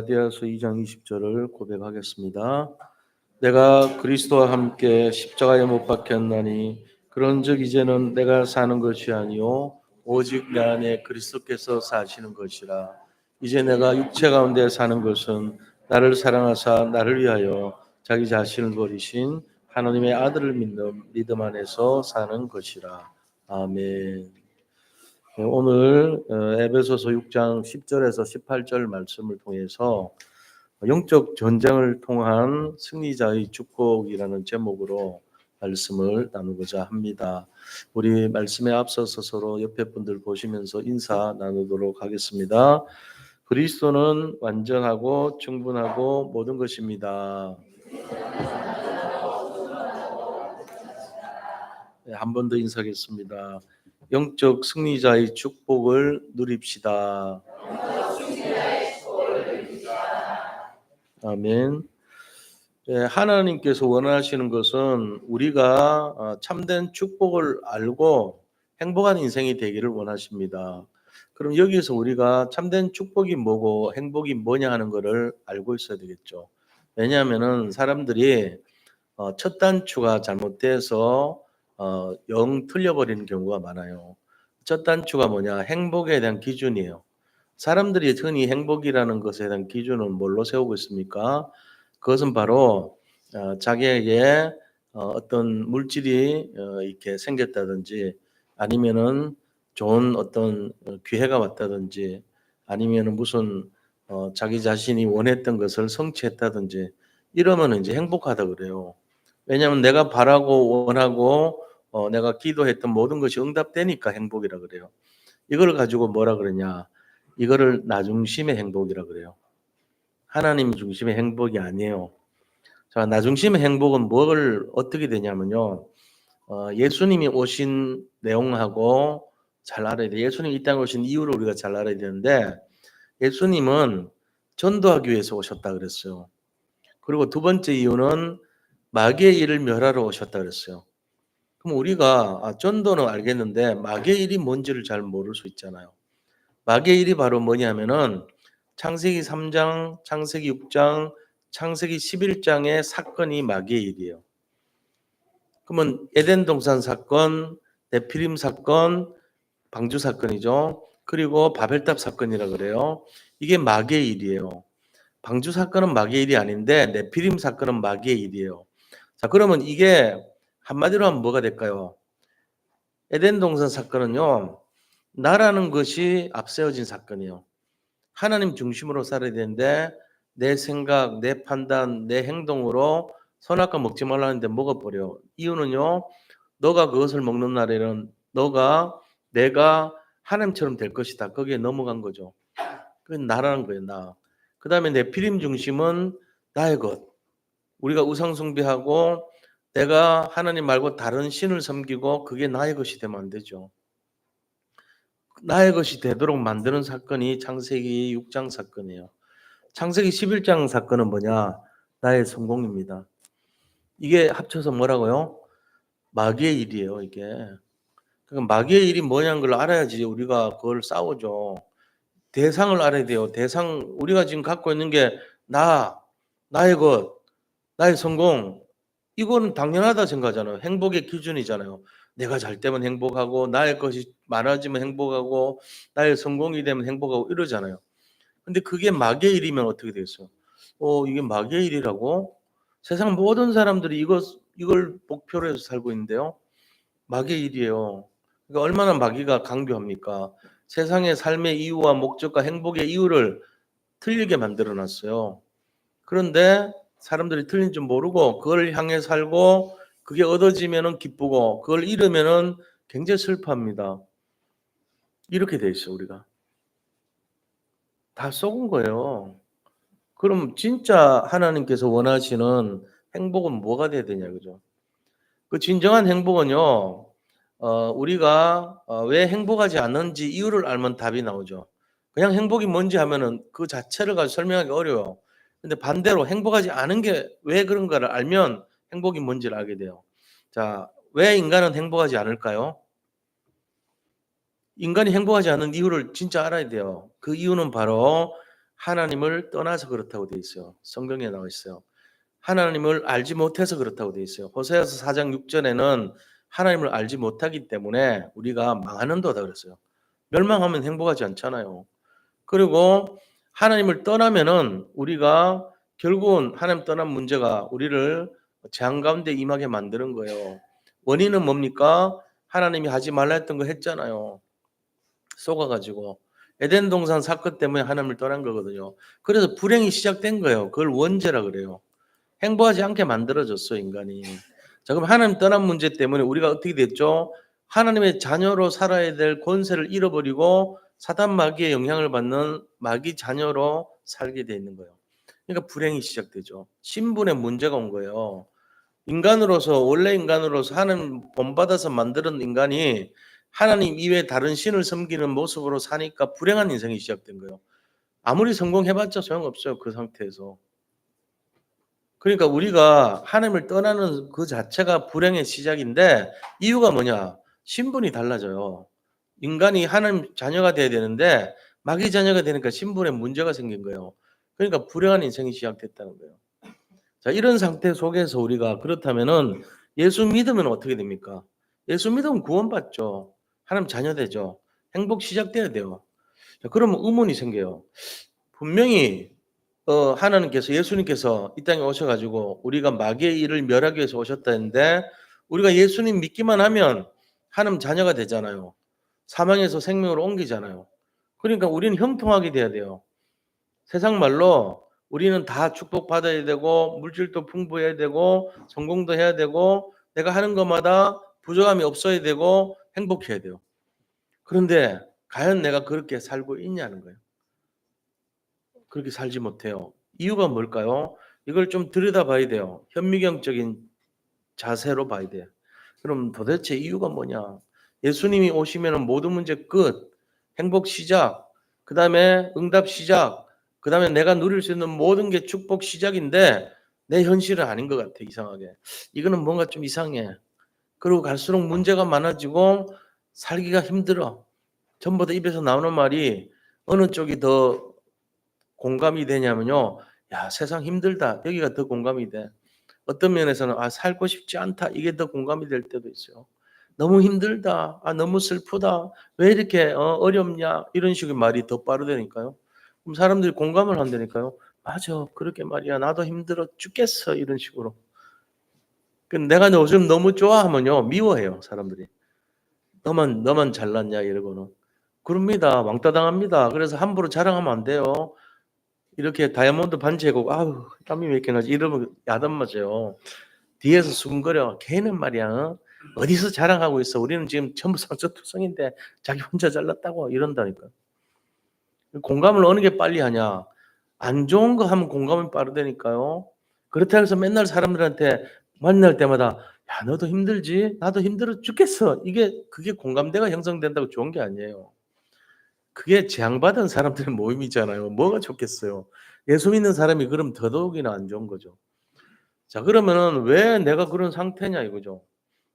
갈라디아서 2장 20절을 고백하겠습니다. 내가 그리스도와 함께 십자가에 못 박혔나니 그런즉 이제는 내가 사는 것이 아니요 오직 내 안에 그리스도께서 사시는 것이라. 이제 내가 육체 가운데 사는 것은 나를 사랑하사 나를 위하여 자기 자신을 버리신 하나님의 아들을 믿는 믿음 안에서 사는 것이라. 아멘. 오늘 에베소서 6장 10절에서 18절 말씀을 통해서 영적 전쟁을 통한 승리자의 축복이라는 제목으로 말씀을 나누고자 합니다. 우리 말씀에 앞서서 서로 옆에 분들 보시면서 인사 나누도록 하겠습니다. 그리스도는 완전하고 충분하고 모든 것입니다. 네, 한 번 더 인사하겠습니다. 영적 승리자의 축복을 누립시다. 아멘. 하나님께서 원하시는 것은 우리가 참된 축복을 알고 행복한 인생이 되기를 원하십니다. 그럼 여기서 우리가 참된 축복이 뭐고 행복이 뭐냐 하는 것을 알고 있어야 되겠죠. 왜냐하면 사람들이 첫 단추가 잘못돼서 영 틀려버리는 경우가 많아요. 첫 단추가 뭐냐? 행복에 대한 기준이에요. 사람들이 흔히 행복이라는 것에 대한 기준은 뭘로 세우고 있습니까? 그것은 바로 자기에게 어떤 물질이 이렇게 생겼다든지 아니면은 좋은 어떤 기회가 왔다든지 아니면은 무슨 자기 자신이 원했던 것을 성취했다든지 이러면 이제 행복하다 그래요. 왜냐하면 내가 바라고 원하고 내가 기도했던 모든 것이 응답되니까 행복이라 그래요. 이걸 가지고 뭐라 그러냐? 이거를 나 중심의 행복이라 그래요. 하나님 중심의 행복이 아니에요. 자, 나 중심의 행복은 뭘 어떻게 되냐면요. 예수님이 오신 내용하고 잘 알아야 돼. 예수님이 이 땅에 오신 이유를 우리가 잘 알아야 되는데 예수님은 전도하기 위해서 오셨다 그랬어요. 그리고 두 번째 이유는 마귀의 일을 멸하러 오셨다 그랬어요. 그럼 우리가 전도는 알겠는데 마귀의 일이 뭔지를 잘 모를 수 있잖아요. 마귀의 일이 바로 뭐냐면은 창세기 3장, 창세기 6장, 창세기 11장의 사건이 마귀의 일이에요. 그러면 에덴 동산 사건, 네피림 사건, 방주 사건이죠. 그리고 바벨탑 사건이라 그래요. 이게 마귀의 일이에요. 방주 사건은 마귀의 일이 아닌데 네피림 사건은 마귀의 일이에요. 자, 그러면 이게 한마디로 하면 뭐가 될까요? 에덴 동산 사건은요. 나라는 것이 앞세워진 사건이에요. 하나님 중심으로 살아야 되는데 내 생각, 내 판단, 내 행동으로 선악과 먹지 말라는데 먹어버려. 이유는요. 너가 그것을 먹는 날에는 내가 하나님처럼 될 것이다. 거기에 넘어간 거죠. 그건 나라는 거예요. 나. 그 다음에 내 피림 중심은 나의 것. 우리가 우상 숭배하고 내가 하나님 말고 다른 신을 섬기고 그게 나의 것이 되면 안 되죠. 나의 것이 되도록 만드는 사건이 창세기 6장 사건이에요. 창세기 11장 사건은 뭐냐? 나의 성공입니다. 이게 합쳐서 뭐라고요? 마귀의 일이에요, 이게. 그러니까 마귀의 일이 뭐냐는 걸 알아야지 우리가 그걸 싸우죠. 대상을 알아야 돼요. 대상, 우리가 지금 갖고 있는 게 나의 것, 나의 성공. 이거는 당연하다 생각하잖아요. 행복의 기준이잖아요. 내가 잘 되면 행복하고 나의 것이 많아지면 행복하고 나의 성공이 되면 행복하고 이러잖아요. 근데 그게 마귀의 일이면 어떻게 되겠어요? 이게 마귀의 일이라고? 세상 모든 사람들이 이걸 목표로 해서 살고 있는데요. 마귀의 일이에요. 그러니까 얼마나 마귀가 강교합니까? 세상의 삶의 이유와 목적과 행복의 이유를 틀리게 만들어 놨어요. 그런데 사람들이 틀린 줄 모르고 그걸 향해 살고 그게 얻어지면은 기쁘고 그걸 잃으면은 굉장히 슬퍼합니다. 이렇게 돼 있어 우리가. 다 속은 거예요. 그럼 진짜 하나님께서 원하시는 행복은 뭐가 돼야 되냐 그죠? 그 진정한 행복은요. 우리가 왜 행복하지 않는지 이유를 알면 답이 나오죠. 그냥 행복이 뭔지 하면은 그 자체를 가지고 설명하기 어려워요. 근데 반대로 행복하지 않은 게 왜 그런가를 알면 행복이 뭔지를 알게 돼요. 자, 왜 인간은 행복하지 않을까요? 인간이 행복하지 않은 이유를 진짜 알아야 돼요. 그 이유는 바로 하나님을 떠나서 그렇다고 돼 있어요. 성경에 나와 있어요. 하나님을 알지 못해서 그렇다고 돼 있어요. 호세아서 4장 6절에는 하나님을 알지 못하기 때문에 우리가 망하는도다 그랬어요. 멸망하면 행복하지 않잖아요. 그리고 하나님을 떠나면은 우리가 결국은 하나님 떠난 문제가 우리를 재앙 가운데 임하게 만드는 거예요. 원인은 뭡니까? 하나님이 하지 말라 했던 거 했잖아요. 속아가지고. 에덴 동산 사건 때문에 하나님을 떠난 거거든요. 그래서 불행이 시작된 거예요. 그걸 원죄라 그래요. 행복하지 않게 만들어졌어, 인간이. 자, 그럼 하나님 떠난 문제 때문에 우리가 어떻게 됐죠? 하나님의 자녀로 살아야 될 권세를 잃어버리고 사단 마귀의 영향을 받는 마귀 자녀로 살게 돼 있는 거예요. 그러니까 불행이 시작되죠. 신분의 문제가 온 거예요. 인간으로서 원래 인간으로서 하나님 본받아서 만드는 인간이 하나님 이외에 다른 신을 섬기는 모습으로 사니까 불행한 인생이 시작된 거예요. 아무리 성공해봤자 소용없어요. 그 상태에서. 그러니까 우리가 하나님을 떠나는 그 자체가 불행의 시작인데 이유가 뭐냐? 신분이 달라져요. 인간이 하나님 자녀가 돼야 되는데 마귀 자녀가 되니까 신분에 문제가 생긴 거예요. 그러니까 불행한 인생이 시작됐다는 거예요. 자, 이런 상태 속에서 우리가 그렇다면은 예수 믿으면 어떻게 됩니까? 예수 믿으면 구원받죠. 하나님 자녀 되죠. 행복 시작돼야 돼요. 자, 그러면 의문이 생겨요. 분명히 하나님께서 예수님께서 이 땅에 오셔가지고 우리가 마귀의 일을 멸하기 위해서 오셨다는데 우리가 예수님 믿기만 하면 하나님 자녀가 되잖아요. 사망에서 생명으로 옮기잖아요. 그러니까 우리는 형통하게 돼야 돼요. 세상 말로 우리는 다 축복받아야 되고 물질도 풍부해야 되고 성공도 해야 되고 내가 하는 것마다 부족함이 없어야 되고 행복해야 돼요. 그런데 과연 내가 그렇게 살고 있냐는 거예요. 그렇게 살지 못해요. 이유가 뭘까요? 이걸 좀 들여다봐야 돼요. 현미경적인 자세로 봐야 돼요. 그럼 도대체 이유가 뭐냐? 예수님이 오시면 모든 문제 끝, 행복 시작, 그 다음에 응답 시작, 그 다음에 내가 누릴 수 있는 모든 게 축복 시작인데 내 현실은 아닌 것 같아, 이상하게. 이거는 뭔가 좀 이상해. 그리고 갈수록 문제가 많아지고 살기가 힘들어. 전부 다 입에서 나오는 말이 어느 쪽이 더 공감이 되냐면요. 야, 세상 힘들다. 여기가 더 공감이 돼. 어떤 면에서는 아, 살고 싶지 않다. 이게 더 공감이 될 때도 있어요. 너무 힘들다. 아, 너무 슬프다. 왜 이렇게 어렵냐. 이런 식의 말이 더 빠르다니까요. 그럼 사람들이 공감을 한다니까요. 맞아. 그렇게 말이야. 나도 힘들어 죽겠어. 이런 식으로. 내가 요즘 너무 좋아하면요. 미워해요. 사람들이. 너만 잘났냐 이러고는. 그럽니다. 왕따 당합니다. 그래서 함부로 자랑하면 안 돼요. 이렇게 다이아몬드 반지하고 아우 땀이 왜 이렇게 나지 이러면 야단 맞아요. 뒤에서 수근거려. 걔는 말이야 어디서 자랑하고 있어. 우리는 지금 전부 상처투성인데 자기 혼자 잘났다고 이런다니까. 공감을 어느 게 빨리 하냐. 안 좋은 거 하면 공감이 빠르다니까요. 그렇다 해서 맨날 사람들한테 만날 때마다 야 너도 힘들지? 나도 힘들어 죽겠어. 그게 공감대가 형성된다고 좋은 게 아니에요. 그게 재앙받은 사람들의 모임이잖아요. 뭐가 좋겠어요. 예수 믿는 사람이 그럼 더더욱이나 안 좋은 거죠. 자, 그러면은 왜 내가 그런 상태냐 이거죠.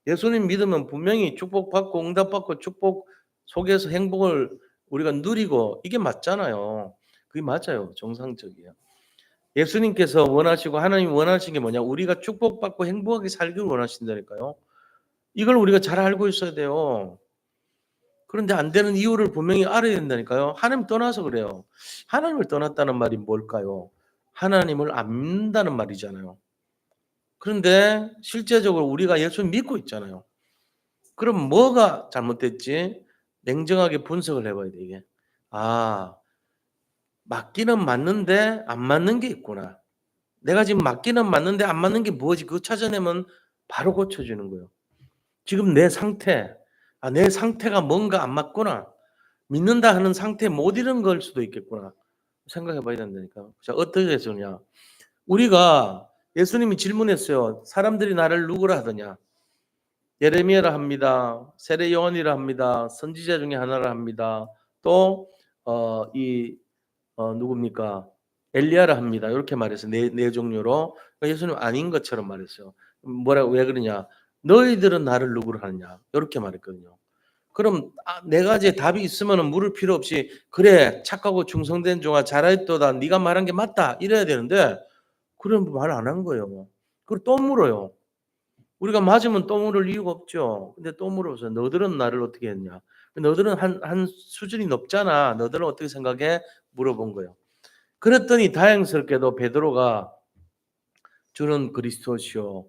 예수님 믿으면 분명히 축복받고 응답받고 축복 속에서 행복을 우리가 누리고 이게 맞잖아요. 그게 맞아요. 정상적이에요. 예수님께서 원하시고 하나님이 원하시는 게 뭐냐? 우리가 축복받고 행복하게 살기를 원하신다니까요. 이걸 우리가 잘 알고 있어야 돼요. 그런데 안 되는 이유를 분명히 알아야 된다니까요. 하나님 떠나서 그래요. 하나님을 떠났다는 말이 뭘까요? 하나님을 안 믿는다는 말이잖아요. 그런데 실제적으로 우리가 예수 믿고 있잖아요. 그럼 뭐가 잘못됐지? 냉정하게 분석을 해봐야 돼, 이게. 아, 맞기는 맞는데 안 맞는 게 있구나. 내가 지금 맞기는 맞는데 안 맞는 게 뭐지? 그거 찾아내면 바로 고쳐지는 거예요. 지금 내 상태가 뭔가 안 맞구나. 믿는다 하는 상태에 못 이룬 걸 수도 있겠구나. 생각해 봐야 된다니까. 자, 어떻게 해서냐. 우리가 예수님이 질문했어요. 사람들이 나를 누구라 하더냐. 예레미야라 합니다. 세례 요한이라 합니다. 선지자 중에 하나라 합니다. 또 누굽니까? 엘리야라 합니다. 이렇게 말해서 네 종류로 예수님 아닌 것처럼 말했어요. 왜 그러냐? 너희들은 나를 누구로 하느냐? 이렇게 말했거든요. 그럼 네 가지의 답이 있으면은 물을 필요 없이 "그래 착하고 충성된 종아 잘하였도다. 네가 말한 게 맞다." 이래야 되는데 그런 말 안 한 거예요. 그리고 또 물어요. 우리가 맞으면 또 물을 이유가 없죠. 근데 또 물어서 "너들은 나를 어떻게 했냐? 너들은 한 수준이 높잖아. 너들은 어떻게 생각해?" 물어본 거예요. 그랬더니 다행스럽게도 베드로가 "주는 그리스도시요.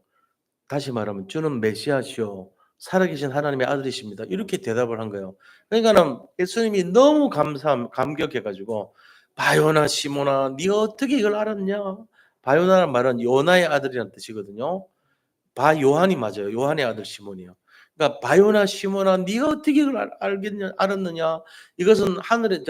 다시 말하면 주는 메시아시요. 살아계신 하나님의 아들이십니다." 이렇게 대답을 한 거예요. 그러니까는 예수님이 너무 감격해 가지고 "바요나 시몬아 네가 어떻게 이걸 알았냐?" 바요나란 말은 요나의 아들이라는 뜻이거든요. 바요한이 맞아요. 요한의 아들 시몬이요. 그러니까 바요나 시몬아 네가 어떻게 이걸 알겠냐 알았느냐? 이것은 하늘의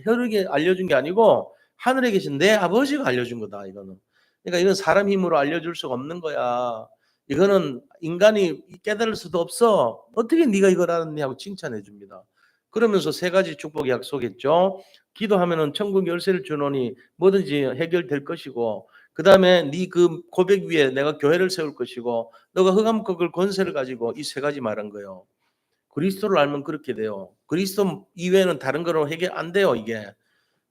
혈육에 알려준 게 아니고 하늘에 계신 내 아버지가 알려준 거다 이거는. 그러니까 이건 사람 힘으로 알려줄 수가 없는 거야. 이거는 인간이 깨달을 수도 없어. 어떻게 네가 이걸 알았냐 하고 칭찬해 줍니다. 그러면서 세 가지 축복 약속했죠. 기도하면은 천국 열쇠를 주노니 뭐든지 해결될 것이고 그다음에 네 그 고백 위에 내가 교회를 세울 것이고 너가 흑암 꺾을 권세를 가지고 이 세 가지 말한 거예요. 그리스도를 알면 그렇게 돼요. 그리스도 이외에는 다른 거로 해결 안 돼요, 이게.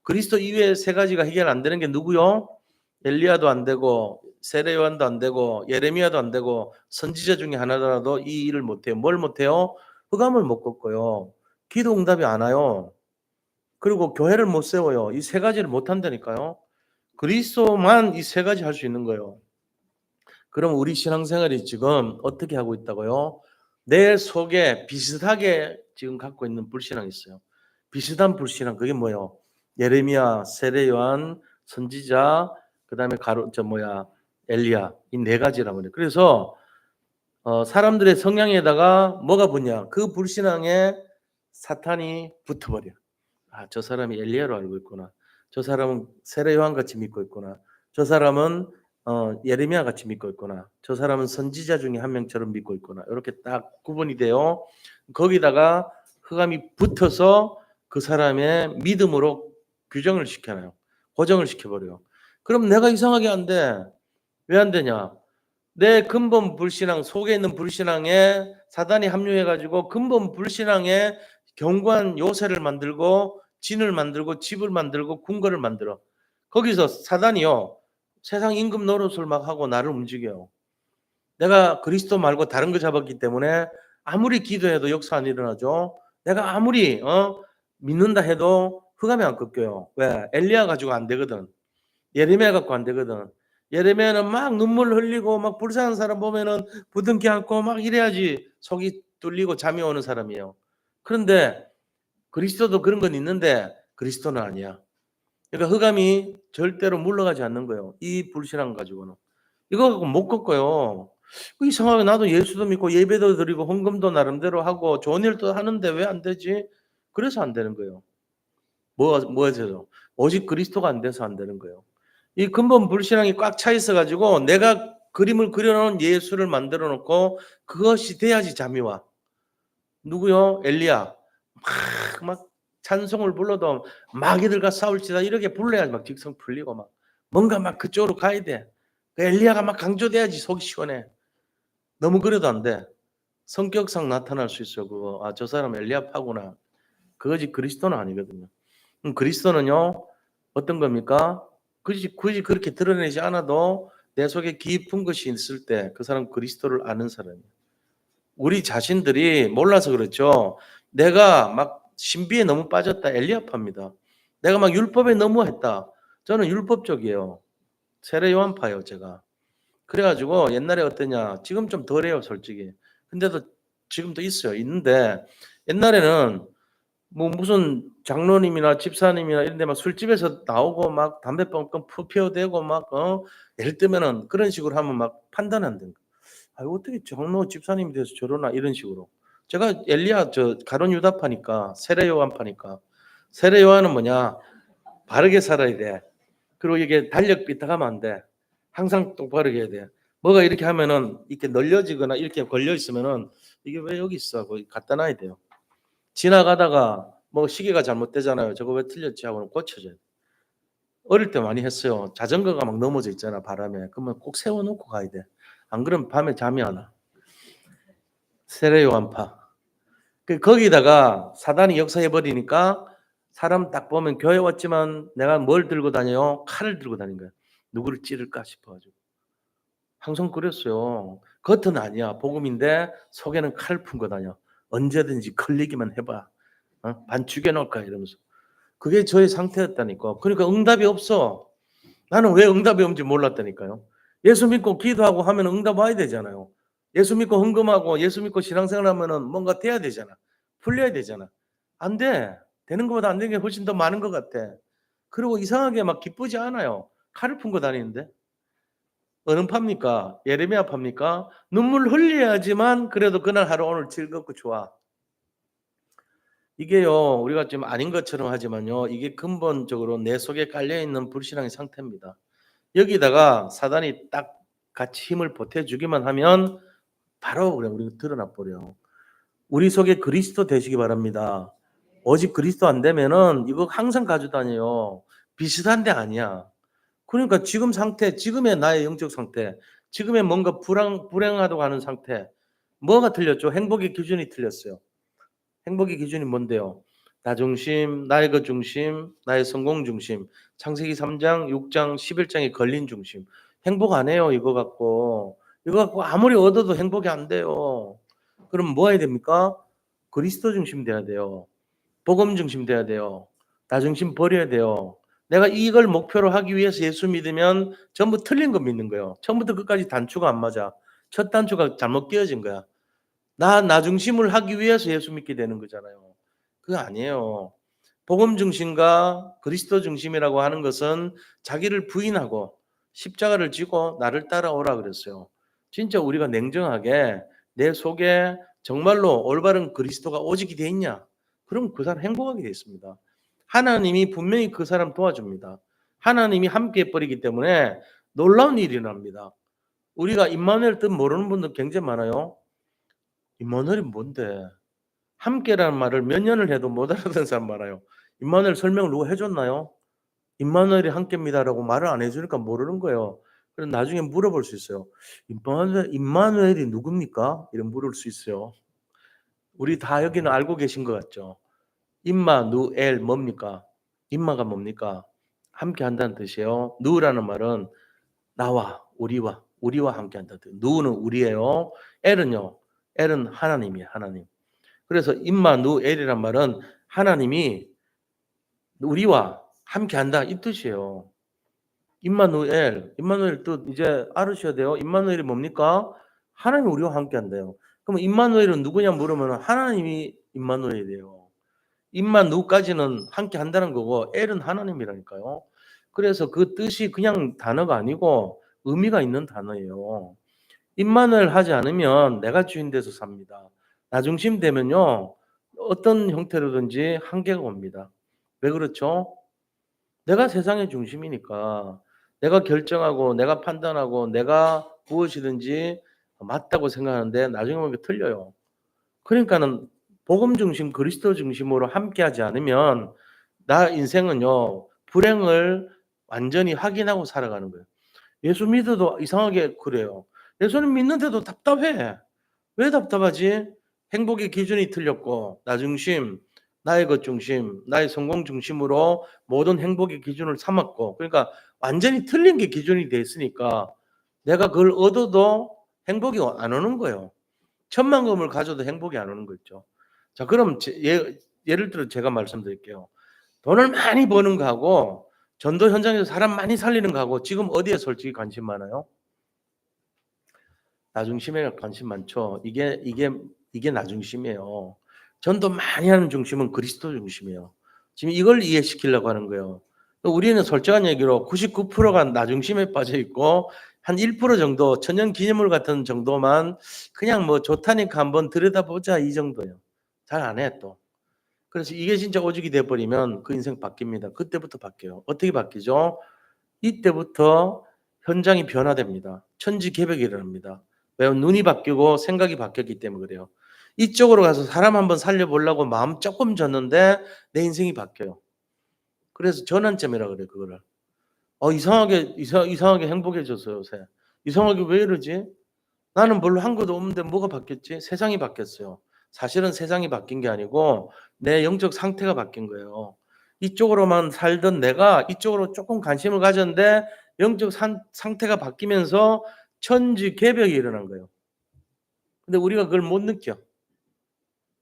그리스도 이외에 세 가지가 해결 안 되는 게 누구요? 엘리야도 안 되고 세례 요한도 안 되고 예레미야도 안 되고 선지자 중에 하나더라도 이 일을 못 해요. 뭘 못 해요? 흑암을 못 꺾어요. 기도 응답이 안 와요. 그리고 교회를 못 세워요. 이 세 가지를 못 한다니까요. 그리스도만 이 세 가지 할 수 있는 거예요. 그럼 우리 신앙생활이 지금 어떻게 하고 있다고요? 내 속에 비슷하게 지금 갖고 있는 불신앙이 있어요. 비슷한 불신앙 그게 뭐예요? 예레미야, 세례 요한, 선지자, 그다음에 엘리야 이 네 가지란 말이에요. 그래서 사람들의 성향에다가 뭐가 붙냐? 그 불신앙에 사탄이 붙어버려. 아, 저 사람이 엘리야로 알고 있구나. 저 사람은 세례 요한 같이 믿고 있구나. 저 사람은 예레미야 같이 믿고 있구나. 저 사람은 선지자 중에 한 명처럼 믿고 있구나. 이렇게 딱 구분이 돼요. 거기다가 흑암이 붙어서 그 사람의 믿음으로 규정을 시켜놔요. 고정을 시켜버려요. 그럼 내가 이상하게 안 돼. 왜 안 되냐? 내 근본 불신앙 속에 있는 불신앙에 사단이 합류해 가지고 근본 불신앙에 견고한 요새를 만들고 진을 만들고 집을 만들고 궁궐을 만들어. 거기서 사단이요. 세상 임금 노릇을 막 하고 나를 움직여요. 내가 그리스도 말고 다른 거 잡았기 때문에 아무리 기도해도 역사 안 일어나죠. 내가 아무리 믿는다 해도 흑암이 안 꺾여요. 왜? 엘리야 가지고 안 되거든. 예레미야 갖고 안 되거든. 예레미야는 막 눈물 흘리고 막 불쌍한 사람 보면은 부둥켜 안고 막 이래야지 속이 뚫리고 잠이 오는 사람이에요. 그런데 그리스도도 그런 건 있는데 그리스도는 아니야. 그러니까 흑암이 절대로 물러가지 않는 거예요. 이 불신앙 가지고는. 이거 갖고 못 꺾어요. 이상하게 나도 예수도 믿고 예배도 드리고 헌금도 나름대로 하고 좋은 일도 하는데 왜 안 되지? 그래서 안 되는 거예요. 뭐에서요? 오직 그리스도가 안 돼서 안 되는 거예요. 이 근본 불신앙이 꽉 차 있어 가지고 내가 그림을 그려 놓은 예수를 만들어 놓고 그것이 돼야지 잠이 와. 누구요? 엘리야. 막 찬송을 불러도 마귀들과 싸울지다 이렇게 불러야지 막 직성 풀리고 막 뭔가 막 그쪽으로 가야 돼. 그 엘리야가 막 강조돼야지 속이 시원해. 너무 그래도 안 돼. 성격상 나타날 수 있어 그거. '아 저 사람 엘리야파구나.' 그거지 그리스도는 아니거든요. 그리스도는요. 어떤 겁니까? 굳이 그렇게 드러내지 않아도 내 속에 깊은 것이 있을 때 그 사람은 그리스도를 아는 사람이에요. 우리 자신들이 몰라서 그렇죠. 내가 막 신비에 너무 빠졌다. 엘리야파입니다. 내가 막 율법에 너무 했다. 저는 율법적이에요. 세례 요한파예요, 제가. 그래 가지고 옛날에 어떠냐. 지금 좀 덜해요, 솔직히. 근데도 지금도 있어요. 있는데 옛날에는 뭐 무슨 장로님이나 집사님이나 이런 데 막 술집에서 나오고 막 담배 뻥뻥 피워대고 막 예를 들면은 그런 식으로 하면 막 판단한다는 거예요. '아 어떻게 장로 집사님이 돼서 저러나.' 이런 식으로. 제가 엘리야 가룟 유다파니까 세례 요한파니까 세례 요한은 뭐냐? 바르게 살아야 돼. 그리고 이게 달력 삐딱하면 안 돼. 항상 똑바르게 해야 돼. 뭐가 이렇게 하면은 이렇게 늘려지거나 이렇게 걸려 있으면은 '이게 왜 여기 있어?' 하고 갖다 놔야 돼요. 지나가다가 뭐 시계가 잘못되잖아요. '저거 왜 틀렸지?' 하고는 고쳐줘야 돼. 어릴 때 많이 했어요. 자전거가 막 넘어져 있잖아 바람에. 그러면 꼭 세워 놓고 가야 돼. 안 그러면 밤에 잠이 안 와. 세례 요한파. 거기다가 사단이 역사해 버리니까 사람 딱 보면 교회 왔지만 내가 뭘 들고 다녀요? 칼을 들고 다닌 거야. 누구를 찌를까 싶어 가지고. 항상 그랬어요. 겉은 아니야. 복음인데 속에는 칼 품고 다녀. 언제든지 걸리기만 해 봐. 반 죽여 놓을까 이러면서. 그게 저의 상태였다니까. 그러니까 응답이 없어. 나는 왜 응답이 없는지 몰랐다니까요. 예수 믿고 기도하고 하면 응답 와야 되잖아요. 예수 믿고 헌금하고 예수 믿고 신앙생활 하면은 뭔가 돼야 되잖아. 풀려야 되잖아. 안 돼. 되는 것보다 안 되는 게 훨씬 더 많은 것 같아. 그리고 이상하게 막 기쁘지 않아요. 칼을 품고 다니는데. 어느 팝니까? 예레미야 팝니까? 눈물 흘려야지만 그래도 그날 하루 오늘 즐겁고 좋아. 이게요, 우리가 좀 아닌 것처럼 하지만요, 이게 근본적으로 내 속에 깔려있는 불신앙의 상태입니다. 여기다가 사단이 딱 같이 힘을 보태주기만 하면 바로 그냥 우리가 드러나 버려요. 우리 속에 그리스도 되시기 바랍니다. 오직 그리스도 안 되면은 이거 항상 가지고 다녀요. 비슷한데 아니야. 그러니까 지금 상태, 지금의 나의 영적 상태, 지금의 뭔가 불행하다고 하는 상태, 뭐가 틀렸죠? 행복의 기준이 틀렸어요. 행복의 기준이 뭔데요? 나 중심, 나의 것 중심, 나의 성공 중심. 창세기 3장, 6장, 11장에 걸린 중심. 행복 안 해요, 이거 갖고. 이거 갖고 아무리 얻어도 행복이 안 돼요. 그럼 뭐 해야 됩니까? 그리스도 중심 돼야 돼요. 복음 중심 돼야 돼요. 나 중심 버려야 돼요. 내가 이걸 목표로 하기 위해서 예수 믿으면 전부 틀린 거 믿는 거예요. 처음부터 끝까지 단추가 안 맞아. 첫 단추가 잘못 끼워진 거야. 나 중심을 하기 위해서 예수 믿게 되는 거잖아요. 그거 아니에요. 복음 중심과 그리스도 중심이라고 하는 것은 자기를 부인하고 십자가를 지고 나를 따라오라 그랬어요. 진짜 우리가 냉정하게 내 속에 정말로 올바른 그리스도가 오직이 돼 있냐? 그럼 그 사람 행복하게 돼 있습니다. 하나님이 분명히 그 사람 도와줍니다. 하나님이 함께 해버리기 때문에 놀라운 일이 일어납니다. 우리가 임마누엘 뜻 모르는 분들 굉장히 많아요. 임마누엘이 뭔데? 함께라는 말을 몇 년을 해도 못 알아듣는 사람 많아요. 임마누엘 설명을 누가 해줬나요? 임마누엘이 함께입니다라고 말을 안 해주니까 모르는 거예요. 그래서 나중에 물어볼 수 있어요. 임마누엘이 누굽니까? 이런 물을 수 있어요. 우리 다 여기는 알고 계신 것 같죠? 임마누엘 뭡니까? 임마가 뭡니까? 함께 한다는 뜻이에요. 누라는 말은 나와, 우리와 함께 한다는 뜻. 누는 우리예요. 엘은요. 엘은 하나님이에요. 하나님. 그래서 임마누엘이란 말은 하나님이 우리와 함께한다 이 뜻이에요. 임마누엘 뜻 이제 알으셔야 돼요. 임마누엘이 뭡니까? 하나님이 우리와 함께한대요. 그럼 임마누엘은 누구냐 물으면 하나님이 임마누엘이에요. 임마누까지는 함께한다는 거고 엘은 하나님이라니까요. 그래서 그 뜻이 그냥 단어가 아니고 의미가 있는 단어예요. 임마누엘 하지 않으면 내가 주인 돼서 삽니다. 나 중심 되면요. 어떤 형태로든지 한계가 옵니다. 왜 그렇죠? 내가 세상의 중심이니까 내가 결정하고 내가 판단하고 내가 무엇이든지 맞다고 생각하는데 나중에 보면 틀려요. 그러니까는 복음 중심, 그리스도 중심으로 함께하지 않으면 나 인생은요. 불행을 완전히 확인하고 살아가는 거예요. 예수 믿어도 이상하게 그래요. 예수님 믿는데도 답답해. 왜 답답하지? 행복의 기준이 틀렸고 나 중심, 나의 것 중심, 나의 성공 중심으로 모든 행복의 기준을 삼았고 그러니까 완전히 틀린 게 기준이 돼 있으니까 내가 그걸 얻어도 행복이 안 오는 거예요. 천만금을 가져도 행복이 안 오는 거 있죠. 자, 그럼 예를 들어 제가 말씀드릴게요. 돈을 많이 버는 거하고 전도 현장에서 사람 많이 살리는 거하고 지금 어디에 솔직히 관심 많아요? 나 중심에 관심 많죠. 이게 나 중심이에요. 전도 많이 하는 중심은 그리스도 중심이에요. 지금 이걸 이해시키려고 하는 거예요. 우리는 솔직한 얘기로 99%가 나 중심에 빠져 있고 한 1% 정도 천년 기념물 같은 정도만 그냥 뭐 좋다니까 한번 들여다보자 이 정도예요. 잘 안 해 또. 그래서 이게 진짜 오직이 돼 버리면 그 인생 바뀝니다. 그때부터 바뀌어요. 어떻게 바뀌죠? 이때부터 현장이 변화됩니다. 천지개벽이 일어납니다. 왜요? 눈이 바뀌고 생각이 바뀌었기 때문에 그래요. 이쪽으로 가서 사람 한번 살려보려고 마음 조금 줬는데 내 인생이 바뀌어요. 그래서 전환점이라 그래요, 그거를. 이상하게 행복해졌어요, 요새. 이상하게 왜 이러지? 나는 별로 한 것도 없는데 뭐가 바뀌었지? 세상이 바뀌었어요. 사실은 세상이 바뀐 게 아니고 내 영적 상태가 바뀐 거예요. 이쪽으로만 살던 내가 이쪽으로 조금 관심을 가졌는데 영적 상태가 바뀌면서 천지개벽이 일어난 거예요. 근데 우리가 그걸 못 느껴.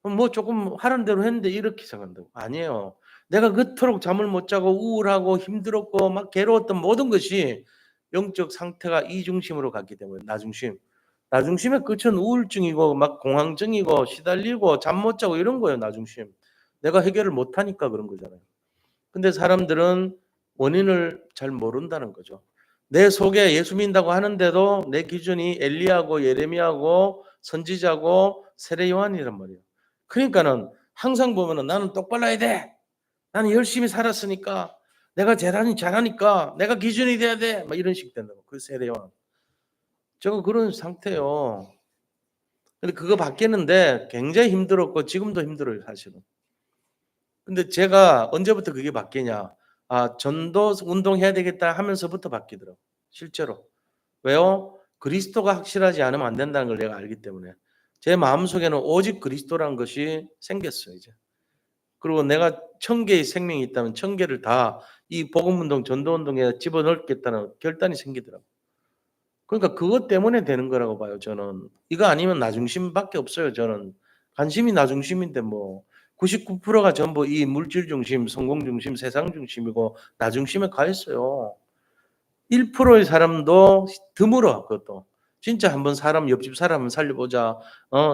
뭐 조금 하는 대로 했는데 이렇게 생각한다고. 아니에요. 내가 그토록 잠을 못 자고 우울하고 힘들었고 막 괴로웠던 모든 것이 영적 상태가 이중심으로 갔기 때문에 나중심. 나중심의 끝은 우울증이고 막 공황증이고 시달리고 잠 못 자고 이런 거예요, 나중심. 내가 해결을 못 하니까 그런 거잖아요. 근데 사람들은 원인을 잘 모른다는 거죠. 내 속에 예수 믿는다고 하는데도 내 기준이 엘리야고 예레미야고 선지자고 세례 요한이란 말이에요. 그러니까는 항상 보면은 나는 똑발라야 돼. 나는 열심히 살았으니까 내가 잘하니까 내가 기준이 돼야 돼. 막 이런 식 된다고. 그 세례 요한. 제가 그런 상태예요. 근데 그거 바뀌는데 굉장히 힘들었고 지금도 힘들어요, 사실은. 근데 제가 언제부터 그게 바뀌냐? 아, 전도 운동해야 되겠다 하면서부터 바뀌더라고요. 실제로. 왜요? 그리스도가 확실하지 않으면 안 된다는 걸 내가 알기 때문에. 제 마음속에는 오직 그리스도라는 것이 생겼어요, 이제. 그리고 내가 1000개의 생명이 있다면 1000개를 다 이 복음 운동, 전도 운동에 집어넣겠다는 결단이 생기더라고요. 그러니까 그것 때문에 되는 거라고 봐요, 저는. 이거 아니면 나중심밖에 없어요, 저는. 관심이 나중심인데 뭐 99%가 전부 이 물질 중심, 성공 중심, 세상 중심이고 나중심에 가 있어요. 1%의 사람도 드물어, 그것도. 진짜 한번 사람, 옆집 사람 살려보자.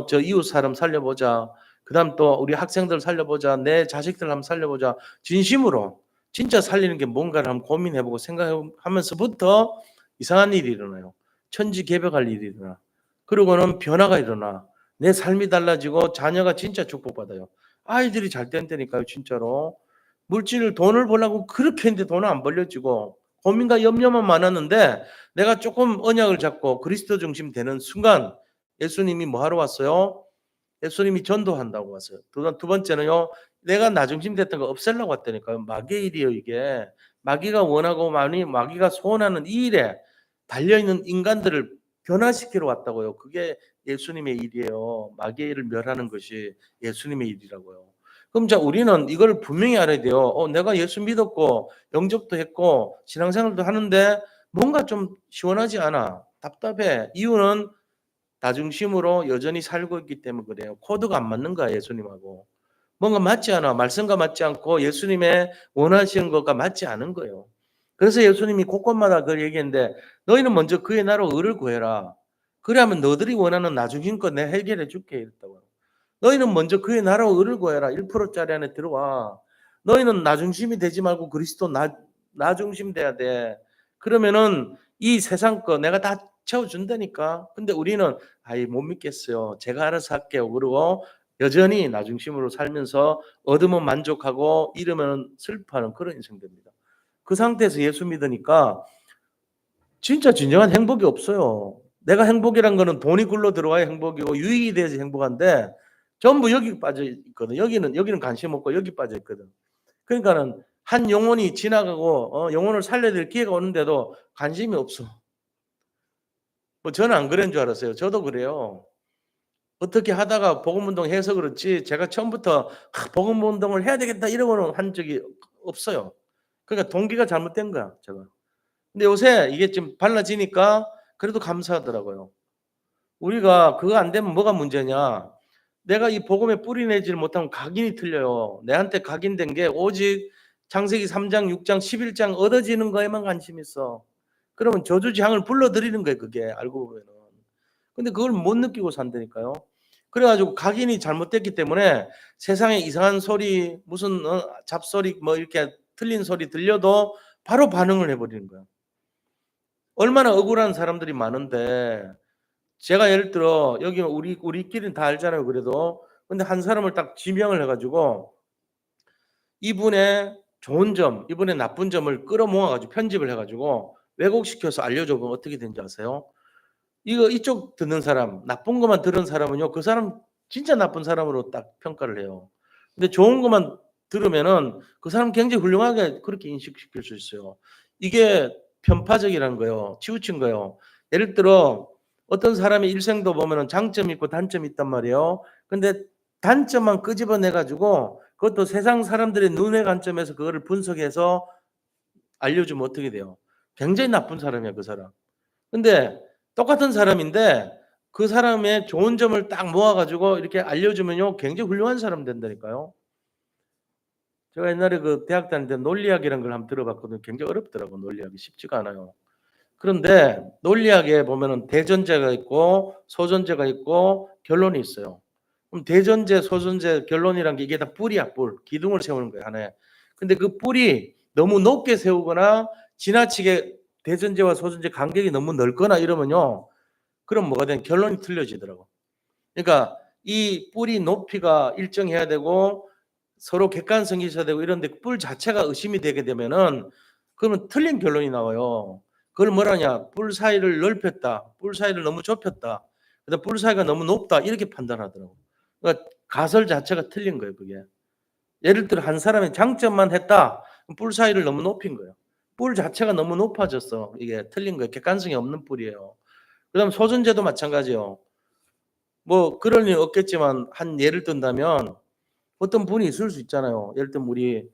저 이웃 사람 살려보자. 그다음 또 우리 학생들 살려보자. 내 자식들 한번 살려보자. 진심으로 진짜 살리는 게 뭔가를 한번 고민해보고 생각하면서부터 이상한 일이 일어나요. 천지개벽할 일이 일어나. 그러고는 변화가 일어나. 내 삶이 달라지고 자녀가 진짜 축복받아요. 아이들이 잘 된다니까요, 진짜로. 물질을 돈을 벌려고 그렇게 했는데 돈은 안 벌려지고 고민과 염려만 많았는데 내가 조금 언약을 잡고 그리스도 중심 되는 순간 예수님이 뭐 하러 왔어요? 예수님이 전도한다고 왔어요. 두 번째는요. 내가 나중심 됐던 거 없애려고 왔다니까요. 마귀의 일이에요, 이게. 마귀가 원하고 마귀가 소원하는 이 일에 달려있는 인간들을 변화시키러 왔다고요. 그게 예수님의 일이에요. 마귀의 일을 멸하는 것이 예수님의 일이라고요. 그럼 자 우리는 이걸 분명히 알아야 돼요. 내가 예수 믿었고 영접도 했고 신앙생활도 하는데 뭔가 좀 시원하지 않아. 답답해. 이유는 다중심으로 여전히 살고 있기 때문에 그래요. 코드가 안 맞는 거야, 예수님하고. 뭔가 맞지 않아. 말씀과 맞지 않고 예수님의 원하시는 것과 맞지 않은 거예요. 그래서 예수님이 곳곳마다 그걸 얘기했는데 너희는 먼저 그의 나라 의를 구해라. 그래야면 너희들이 원하는 나중심껏 내 해결해 줄게 이랬다고. 너희는 먼저 그의 나라 의를 구해라. 1%짜리 안에 들어와. 너희는 나중심이 되지 말고 그리스도 나중심 돼야 돼. 그러면은 이 세상 거 내가 다 채워준다니까. 근데 우리는 아이 못 믿겠어요. 제가 알아서 할게요. 그러고 여전히 나중심으로 살면서 얻으면 만족하고 잃으면 슬퍼하는 그런 인생 됩니다. 그 상태에서 예수 믿으니까 진짜 진정한 행복이 없어요. 내가 행복이란 거는 돈이 굴러 들어와야 행복이고 유익이 돼야지 행복한데 전부 여기 빠져 있거든. 여기는 관심 없고 여기 빠져 있거든. 그러니까는 한 영혼이 지나가고 영혼을 살려야 될 기회가 오는데도 관심이 없어. 뭐 저는 안 그런 줄 알았어요. 저도 그래요. 어떻게 하다가 복음운동 해서 그렇지 제가 처음부터 복음운동을 해야 되겠다 이러고는 한 적이 없어요. 그러니까 동기가 잘못된 거야, 제가. 근데 요새 이게 좀 발라지니까 그래도 감사하더라고요. 우리가 그거 안 되면 뭐가 문제냐? 내가 이 복음에 뿌리 내지를 못하면 각인이 틀려요. 내한테 각인된 게 오직 창세기 3장, 6장, 11장 얻어지는 거에만 관심 있어. 그러면 저주지향을 불러들이는 거예요, 그게 알고 보면은. 근데 그걸 못 느끼고 산다니까요. 그래가지고 각인이 잘못됐기 때문에 세상에 이상한 소리, 무슨 잡소리, 뭐 이렇게 틀린 소리 들려도 바로 반응을 해버리는 거야. 얼마나 억울한 사람들이 많은데 제가 예를 들어 여기 우리끼리는 다 알잖아요. 그래도 근데 한 사람을 딱 지명을 해가지고 이분의 좋은 점, 이분의 나쁜 점을 끌어모아가지고 편집을 해가지고 왜곡시켜서 알려줘 보면 어떻게 되는지 아세요? 이쪽 듣는 사람, 나쁜 것만 들은 사람은요, 그 사람 진짜 나쁜 사람으로 딱 평가를 해요. 근데 좋은 것만 들으면은 그 사람 굉장히 훌륭하게 그렇게 인식시킬 수 있어요. 이게 편파적이라는 거예요. 치우친 거예요. 예를 들어 어떤 사람의 일생도 보면은 장점이 있고 단점이 있단 말이에요. 근데 단점만 끄집어내 가지고 그것도 세상 사람들의 눈의 관점에서 그거를 분석해서 알려주면 어떻게 돼요? 굉장히 나쁜 사람이야, 그 사람. 근데 똑같은 사람인데 그 사람의 좋은 점을 딱 모아 가지고 이렇게 알려주면요 굉장히 훌륭한 사람 된다니까요. 제가 옛날에 그 대학 다닐 때 논리학이라는 걸 한번 들어봤거든요. 굉장히 어렵더라고요. 논리학이 쉽지가 않아요. 그런데 논리학에 보면은 대전제가 있고 소전제가 있고 결론이 있어요. 그럼 대전제, 소전제, 결론이란 게 이게 다 뿔이야, 뿔. 기둥을 세우는 거예요, 하나에. 근데 그 뿔이 너무 높게 세우거나 지나치게 대전제와 소전제 간격이 너무 넓거나 이러면요. 그럼 뭐가 되냐? 결론이 틀려지더라고. 그러니까 이 뿔이 높이가 일정해야 되고 서로 객관성이 있어야 되고 이런데 뿔 자체가 의심이 되게 되면은 그러면 틀린 결론이 나와요. 그걸 뭐라냐? 뿔 사이를 넓혔다. 뿔 사이를 너무 좁혔다. 그다음 뿔 사이가 너무 높다. 이렇게 판단하더라고. 그러니까 가설 자체가 틀린 거예요, 그게. 예를 들어 한 사람이 장점만 했다. 뿔 사이를 너무 높인 거예요. 뿔 자체가 너무 높아졌어. 이게 틀린 거예요. 객관성이 없는 뿔이에요. 그다음 소전제도 마찬가지요. 뭐 그럴 일은 없겠지만 한 예를 든다면 어떤 분이 있을 수 있잖아요. 예를 들면 우리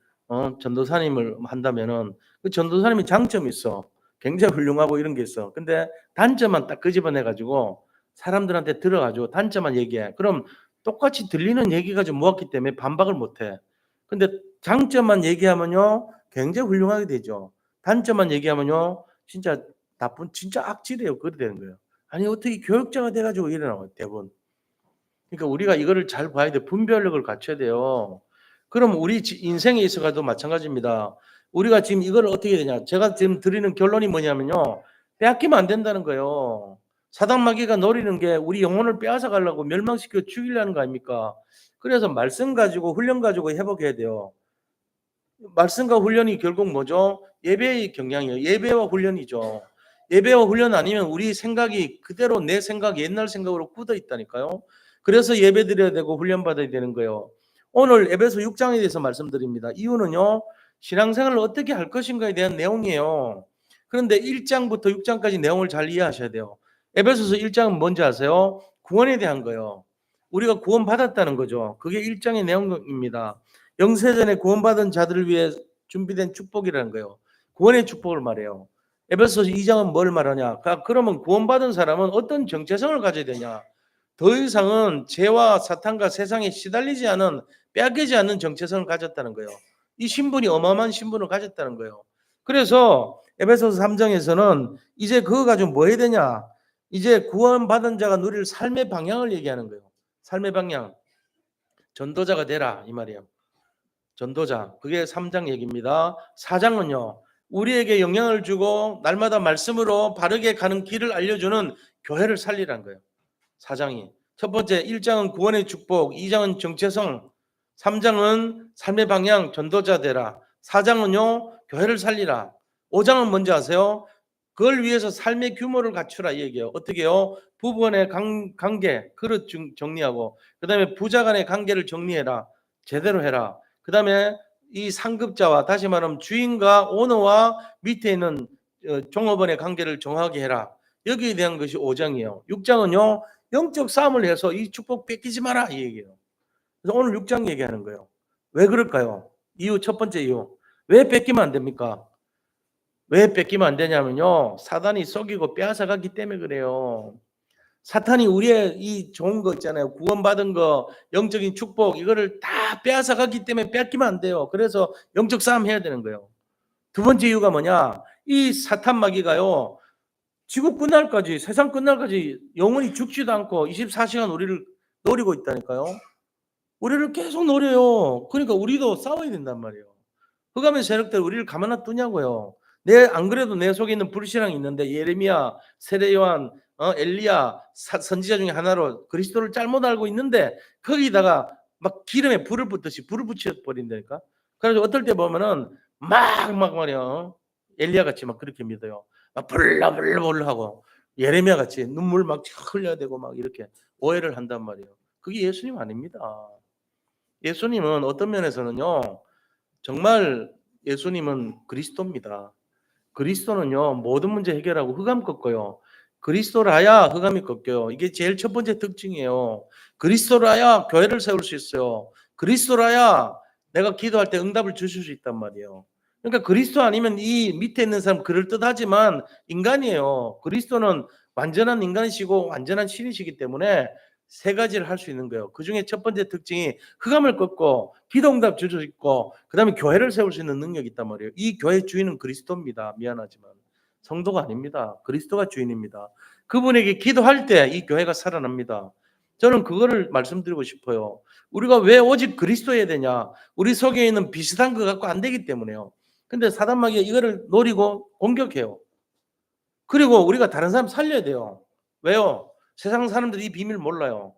전도사님을 한다면은 그 전도사님이 장점이 있어. 굉장히 훌륭하고 이런 게 있어. 근데 단점만 딱 끄집어내 가지고 사람들한테 들어 가지고 단점만 얘기해. 그럼 똑같이 들리는 얘기 가지고 모았기 때문에 반박을 못 해. 근데 장점만 얘기하면요 굉장히 훌륭하게 되죠. 단점만 얘기하면요 진짜 나쁜 진짜 악질이에요. 그렇게 되는 거예요. 아니 어떻게 교육자가 돼 가지고 이래 나와요 대부분. 그러니까 우리가 이거를 잘 봐야 돼. 분별력을 갖춰야 돼요. 그럼 우리 인생에 있어서도 마찬가지입니다. 우리가 지금 이걸 어떻게 해야 되냐. 제가 지금 드리는 결론이 뭐냐면요. 빼앗기면 안 된다는 거예요. 사단 마귀가 노리는 게 우리 영혼을 빼앗아 가려고 멸망시켜 죽이려는 거 아닙니까? 그래서 말씀 가지고 훈련 가지고 회복해야 돼요. 말씀과 훈련이 결국 뭐죠? 예배의 경향이에요. 예배와 훈련이죠. 예배와 훈련 아니면 우리 생각이 그대로 내 생각, 옛날 생각으로 굳어 있다니까요. 그래서 예배 드려야 되고 훈련 받아야 되는 거예요. 오늘 에베소 6장에 대해서 말씀드립니다. 이유는요. 신앙생활을 어떻게 할 것인가에 대한 내용이에요. 그런데 1장부터 6장까지 내용을 잘 이해하셔야 돼요. 에베소서 1장은 뭔지 아세요? 구원에 대한 거예요. 우리가 구원받았다는 거죠. 그게 1장의 내용입니다. 영세전에 구원받은 자들을 위해 준비된 축복이라는 거예요. 구원의 축복을 말해요. 에베소서 2장은 뭘 말하냐? 그러면 구원받은 사람은 어떤 정체성을 가져야 되냐? 더 이상은 죄와 사탄과 세상에 시달리지 않은 빼앗기지 않는 정체성을 가졌다는 거예요. 이 신분이 어마어마한 신분을 가졌다는 거예요. 그래서 에베소서 3장에서는 이제 그거 가지고 뭐 해야 되냐? 이제 구원받은 자가 누릴 삶의 방향을 얘기하는 거예요. 삶의 방향. 전도자가 되라 이 말이에요. 전도자. 그게 3장 얘기입니다. 4장은요. 우리에게 영향을 주고 날마다 말씀으로 바르게 가는 길을 알려주는 교회를 살리라는 거예요. 4장이. 첫 번째 1장은 구원의 축복, 2장은 정체성, 3장은 삶의 방향, 전도자 되라. 4장은요. 교회를 살리라. 5장은 뭔지 아세요? 그걸 위해서 삶의 규모를 갖추라 이 얘기예요. 어떻게 해요? 부부 간의 관계, 그릇 정리하고 그다음에 부자 간의 관계를 정리해라. 제대로 해라. 그다음에 이 상급자와 다시 말하면 주인과 오너와 밑에 있는 종업원의 관계를 정하게 해라. 여기에 대한 것이 5장이에요. 6장은요. 영적 싸움을 해서 이 축복 뺏기지 마라 이 얘기예요. 그래서 오늘 6장 얘기하는 거예요. 왜 그럴까요? 이유 첫 번째 이유. 왜 뺏기면 안 됩니까? 왜 뺏기면 안 되냐면요. 사단이 속이고 빼앗아갔기 때문에 그래요. 사탄이 우리의 이 좋은 거 있잖아요. 구원받은 거, 영적인 축복 이거를 다 빼앗아갔기 때문에 뺏기면 안 돼요. 그래서 영적 싸움 해야 되는 거예요. 두 번째 이유가 뭐냐? 이 사탄 마귀가요. 지구 끝날까지 세상 끝날까지 영원히 죽지도 않고 24시간 우리를 노리고 있다니까요. 우리를 계속 노려요. 그러니까 우리도 싸워야 된단 말이에요. 흑암의 세력들 우리를 가만 놔두냐고요. 안 그래도 내 속에 있는 불신앙이 있는데 예레미야, 세례 요한, 엘리야 선지자 중에 하나로 그리스도를 잘못 알고 있는데 거기다가 막 기름에 불을 붙듯이 불을 붙여 버린다니까. 그래서 어떨 때 보면은 막 말이야. 엘리야 같이 막 그렇게 믿어요. 막 불러 하고 예레미야 같이 눈물 막 흘려야 되고 막 이렇게 오해를 한단 말이에요. 그게 예수님 아닙니다. 예수님은 어떤 면에서는요. 정말 예수님은 그리스도입니다. 그리스도는요. 모든 문제 해결하고 흑암 꺾어요. 그리스도라야 흑암이 꺾여요. 이게 제일 첫 번째 특징이에요. 그리스도라야 교회를 세울 수 있어요. 그리스도라야 내가 기도할 때 응답을 주실 수 있단 말이에요. 그러니까 그리스도 아니면 이 밑에 있는 사람 그럴듯하지만 인간이에요. 그리스도는 완전한 인간이시고 완전한 신이시기 때문에 세 가지를 할 수 있는 거예요. 그중에 첫 번째 특징이 흑암을 꺾고 기도 응답 줄 수 있고 그다음에 교회를 세울 수 있는 능력이 있단 말이에요. 이 교회 주인은 그리스도입니다. 미안하지만. 성도가 아닙니다. 그리스도가 주인입니다. 그분에게 기도할 때 이 교회가 살아납니다. 저는 그거를 말씀드리고 싶어요. 우리가 왜 오직 그리스도여야 되냐? 우리 속에 있는 비슷한 거 갖고 안 되기 때문에요. 근데 사단마귀가 이거를 노리고 공격해요. 그리고 우리가 다른 사람 살려야 돼요. 왜요? 세상 사람들이 이 비밀 몰라요.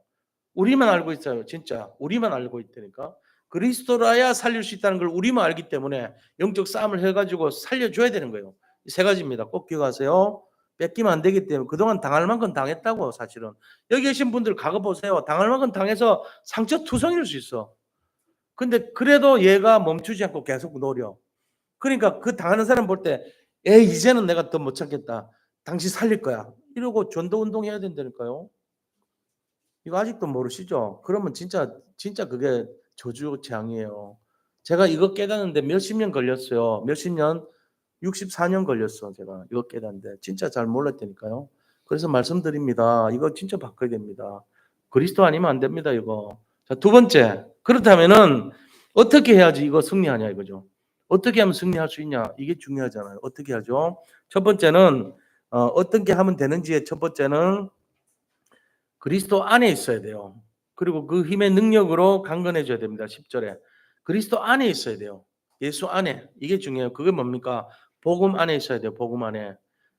우리만 알고 있어요. 진짜 우리만 알고 있다니까. 그리스도라야 살릴 수 있다는 걸 우리만 알기 때문에 영적 싸움을 해가지고 살려줘야 되는 거예요. 이 세 가지입니다. 꼭 기억하세요. 뺏기면 안 되기 때문에 그동안 당할 만큼 당했다고. 사실은 여기 계신 분들 각오 보세요. 당할 만큼 당해서 상처 투성일 수 있어. 근데 그래도 얘가 멈추지 않고 계속 노려. 그러니까 그 당하는 사람 볼 때 에이 이제는 내가 더 못 참겠다. 당신 살릴 거야. 이러고 전도 운동해야 된다니까요. 이거 아직도 모르시죠? 그러면 진짜 그게 저주 재앙이에요. 제가 이거 깨닫는데 몇십 년 걸렸어요. 몇십 년, 64년 걸렸어. 제가 이거 깨닫는데 진짜 잘 몰랐다니까요. 그래서 말씀드립니다. 이거 진짜 바꿔야 됩니다. 그리스도 아니면 안 됩니다. 이거. 자, 두 번째. 그렇다면은 어떻게 해야지 이거 승리하냐 이거죠. 어떻게 하면 승리할 수 있냐 이게 중요하잖아요. 어떻게 하죠? 첫 번째는 어떻게 하면 되는지의 첫 번째는 그리스도 안에 있어야 돼요. 그리고 그 힘의 능력으로 강건해 줘야 됩니다. 10절에. 그리스도 안에 있어야 돼요. 예수 안에. 이게 중요해요. 그게 뭡니까? 복음 안에 있어야 돼요. 복음 안에.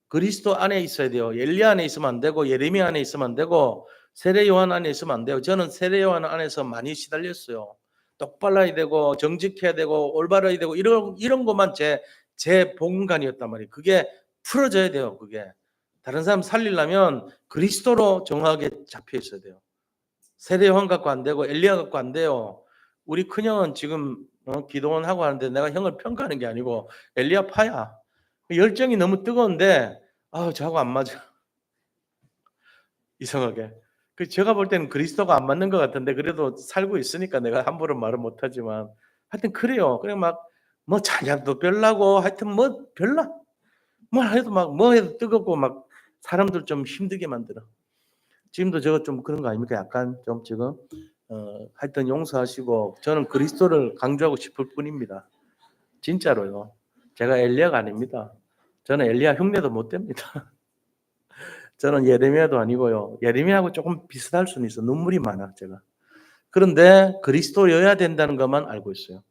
그리스도 안에 있어야 돼요. 엘리야 안에 있으면 안 되고 예레미야 안에 있으면 안 되고 세례 요한 안에 있으면 안 돼요. 저는 세례 요한 안에서 많이 시달렸어요. 똑발라야 되고 정직해야 되고 올바라야 되고 이런 것만 제 복음관이었단 말이에요. 그게 풀어져야 돼요. 그게. 다른 사람 살리려면 그리스도로 정확하게 잡혀 있어야 돼요. 세례 요한 갖고 안 되고 엘리야 갖고 안 돼요. 우리 큰형은 지금 기도원 하고 하는데 내가 형을 평가하는 게 아니고 엘리야 파야. 열정이 너무 뜨거운데 저하고 안 맞아. 이상하게. 그 제가 볼 때는 그리스도가 안 맞는 것 같은데 그래도 살고 있으니까 내가 함부로 말은 못하지만 하여튼 그래요. 그래 막 뭐 찬양도 별나고 하여튼 뭐 별나. 뭘 해도 막 뭐 해도 뜨겁고 막 사람들 좀 힘들게 만들어. 지금도 저거 좀 그런 거 아닙니까? 약간 좀 지금 하여튼 용서하시고 저는 그리스도를 강조하고 싶을 뿐입니다. 진짜로요. 제가 엘리야가 아닙니다. 저는 엘리야 흉내도 못 댑니다. 저는 예레미야도 아니고요. 예레미야하고 조금 비슷할 수는 있어. 눈물이 많아 제가. 그런데 그리스도여야 된다는 것만 알고 있어요.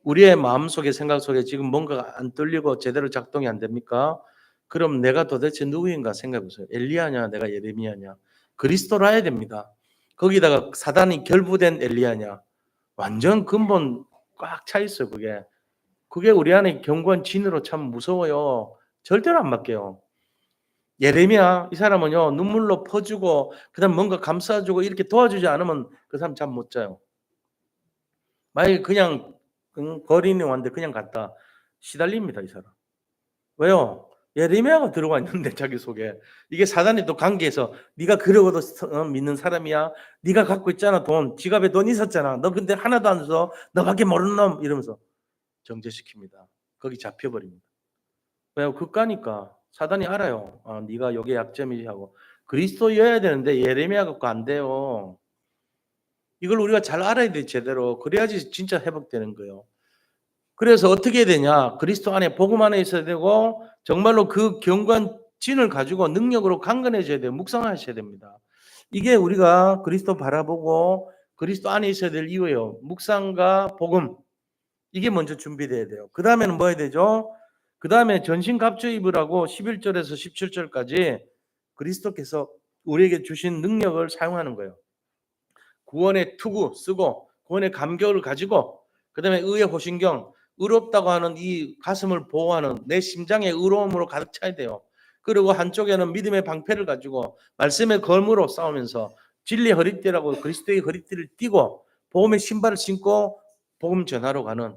우리의 마음속에 생각 속에 지금 뭔가가 안 뚫리고 제대로 작동이 안 됩니까? 그럼 내가 도대체 누구인가 생각해 보세요. 엘리야냐 내가 예레미야냐. 그리스도라야 됩니다. 거기다가 사단이 결부된 엘리야냐. 완전 근본 꽉 차 있어요. 그게 우리 안에 견고한 진으로 참 무서워요. 절대로 안 맡겨요. 예레미야 이 사람은요 눈물로 퍼주고 그다음 뭔가 감싸주고 이렇게 도와주지 않으면 그 사람 잠 못 자요. 만약에 그냥 거린이 왔는데 그냥 갔다 시달립니다 이 사람. 왜요? 예레미야가 들어와 있는데 자기 속에 이게 사단이 또 관계해서 네가 그러고도 믿는 사람이야. 네가 갖고 있잖아 돈 지갑에 돈 있었잖아. 너 근데 하나도 안 줘. 너밖에 모르는 놈 이러면서 정죄시킵니다. 거기 잡혀버립니다. 왜요? 그까니까 사단이 알아요. 네가 여기에 약점이지 하고 그리스도여야 되는데 예레미야 갖고 안 돼요. 이걸 우리가 잘 알아야 돼 제대로. 그래야지 진짜 회복되는 거예요. 그래서 어떻게 해야 되냐? 그리스도 안에 복음 안에 있어야 되고 정말로 그 견고한 진을 가지고 능력으로 강건해져야 돼요. 묵상하셔야 됩니다. 이게 우리가 그리스도 바라보고 그리스도 안에 있어야 될 이유예요. 묵상과 복음. 이게 먼저 준비돼야 돼요. 그다음에는 뭐 해야 되죠? 그다음에 전신갑주 입으라고 11절에서 17절까지 그리스도께서 우리에게 주신 능력을 사용하는 거예요. 구원의 투구 쓰고 구원의 감격을 가지고 그다음에 의의 호신경 의롭다고 하는 이 가슴을 보호하는 내 심장의 의로움으로 가득 차야 돼요. 그리고 한쪽에는 믿음의 방패를 가지고 말씀의 검으로 싸우면서 진리의 허리띠라고 그리스도의 허리띠를 띠고 복음의 신발을 신고 복음 전하러 가는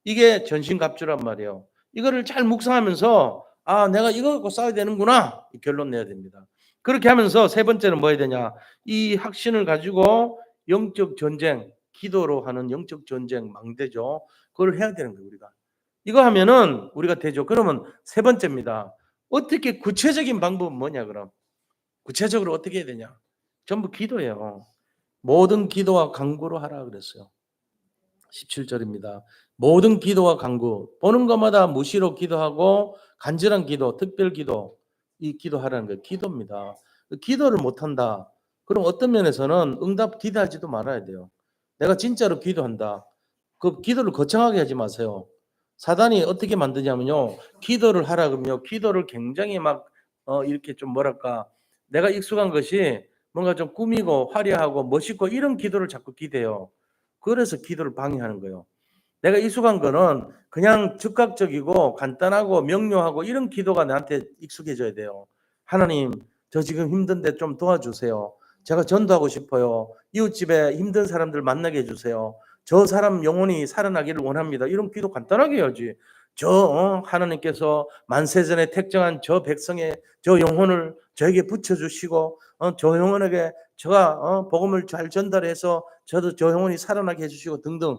이게 전신갑주란 말이에요. 이거를 잘 묵상하면서 아, 내가 이거 갖고 싸워야 되는구나. 이 결론 내야 됩니다. 그렇게 하면서 세 번째는 뭐 해야 되냐? 이 확신을 가지고 영적 전쟁, 기도로 하는 영적 전쟁 망대죠. 그걸 해야 되는 거예요, 우리가. 이거 하면은 우리가 되죠. 그러면 세 번째입니다. 어떻게 구체적인 방법은 뭐냐, 그럼? 구체적으로 어떻게 해야 되냐? 전부 기도예요. 모든 기도와 간구로 하라 그랬어요. 17절입니다. 모든 기도와 간구, 보는 것마다 무시로 기도하고 간절한 기도, 특별 기도, 이 기도하라는 거예요. 기도입니다. 기도를 못한다. 그럼 어떤 면에서는 응답 기대하지도 말아야 돼요. 내가 진짜로 기도한다. 그 기도를 거창하게 하지 마세요. 사단이 어떻게 만드냐면요. 기도를 하라 그러면요. 기도를 굉장히 막 이렇게 좀 뭐랄까 내가 익숙한 것이 뭔가 좀 꾸미고 화려하고 멋있고 이런 기도를 자꾸 기대요. 그래서 기도를 방해하는 거예요. 내가 익숙한 거는 그냥 즉각적이고 간단하고 명료하고 이런 기도가 나한테 익숙해져야 돼요. 하나님, 저 지금 힘든데 좀 도와주세요. 제가 전도하고 싶어요. 이웃집에 힘든 사람들 만나게 해주세요. 저 사람 영혼이 살아나기를 원합니다. 이런 기도 간단하게 해야지. 하나님께서 만세전에 택정한 저 백성의 저 영혼을 저에게 붙여주시고 저 영혼에게 제가 복음을 잘 전달해서 저도 저 영혼이 살아나게 해주시고 등등.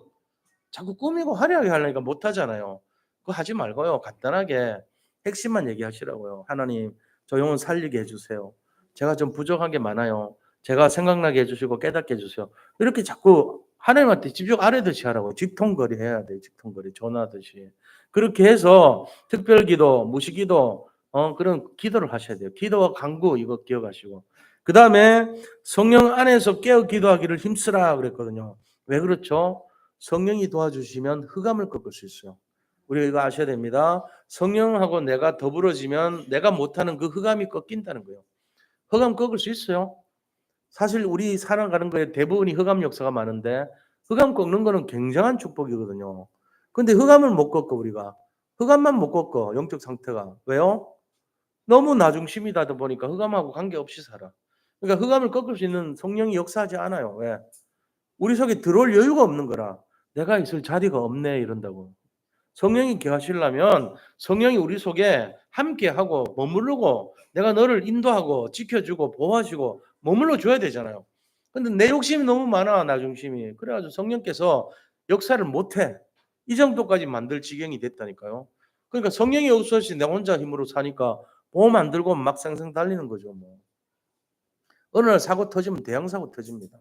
자꾸 꾸미고 화려하게 하려니까 못하잖아요. 그거 하지 말고요. 간단하게 핵심만 얘기하시라고요. 하나님, 저 영혼 살리게 해주세요. 제가 좀 부족한 게 많아요. 제가 생각나게 해주시고 깨닫게 해주세요. 이렇게 자꾸 하나님한테 집중 아뢰듯이 하라고. 직통거리 해야 돼요. 직통거리 전하듯이. 그렇게 해서 특별기도, 무시기도 그런 기도를 하셔야 돼요. 기도와 간구 이거 기억하시고. 그 다음에 성령 안에서 깨어 기도하기를 힘쓰라 그랬거든요. 왜 그렇죠? 성령이 도와주시면 흑암을 꺾을 수 있어요. 우리가 이거 아셔야 됩니다. 성령하고 내가 더불어지면 내가 못하는 그 흑암이 꺾인다는 거예요. 흑암 꺾을 수 있어요. 사실 우리 살아가는 거에 대부분이 흑암 역사가 많은데 흑암 꺾는 거는 굉장한 축복이거든요. 근데 흑암을 못 꺾어 우리가. 흑암만 못 꺾어 영적 상태가. 왜요? 너무 나중심이다 보니까 흑암하고 관계없이 살아. 그러니까 흑암을 꺾을 수 있는 성령이 역사하지 않아요. 왜? 우리 속에 들어올 여유가 없는 거라. 내가 있을 자리가 없네 이런다고. 성령이 계하시려면 성령이 우리 속에 함께하고 머무르고 내가 너를 인도하고 지켜주고 보호하시고 머물러 줘야 되잖아요. 근데 내 욕심이 너무 많아 나 중심이. 그래가지고 성령께서 역사를 못해. 이 정도까지 만들 지경이 됐다니까요. 그러니까 성령이 없어서 내 혼자 힘으로 사니까 보험 안 들고 막 쌩쌩 달리는 거죠. 뭐. 어느 날 사고 터지면 대형 사고 터집니다.